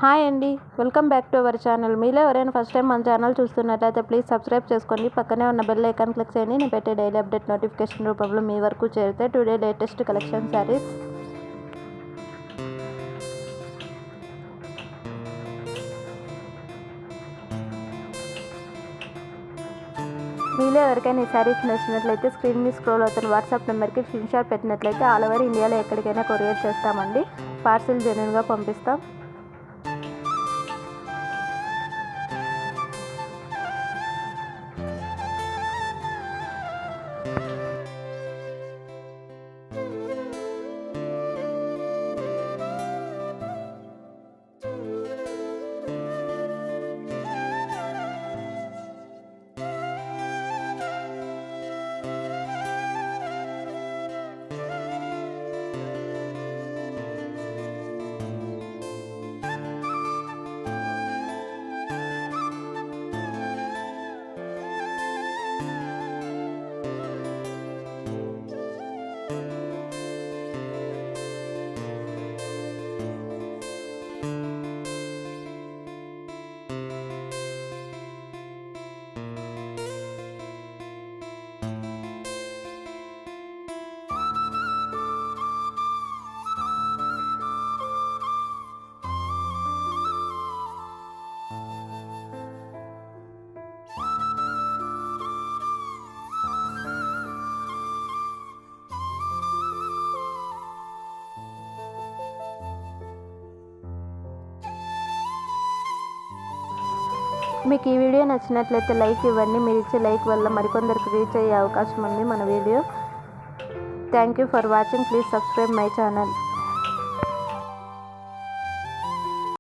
Hi అండి, welcome back to our channel. మీలో ఎవరైనా ఫస్ట్ టైం మన ఛానల్ చూస్తున్నట్లయితే ప్లీజ్ సబ్స్క్రైబ్ చేసుకోండి. పక్కనే ఉన్న బెల్ ఐకాన్ క్లిక్ చేయండి. నేను పెట్టే డైలీ అప్డేట్ నోటిఫికేషన్ రూపంలో మీ వరకు చేరితే టుడే లేటెస్ట్ కలెక్షన్ శారీస్. మీలో ఎవరికైనా ఈ శారీస్ నచ్చినట్లయితే స్క్రీన్ మీద స్క్రోల్ అవుతున్న వాట్సాప్ నెంబర్కి స్క్రీన్ షాట్ పెట్టినట్లయితే ఆల్ ఓవర్ ఇండియాలో ఎక్కడికైనా కొరియర్ చేస్తామండి. పార్సిల్ జెన్యూన్గా పంపిస్తాం. మీకు ఈ వీడియో నచ్చినట్లయితే లైక్ ఇవ్వండి. మీరు ఇచ్చే లైక్ వల్ల మరికొందరికి రీచ్ అయ్యే అవకాశం ఉంది మన video. Thank you for watching. Please subscribe my channel.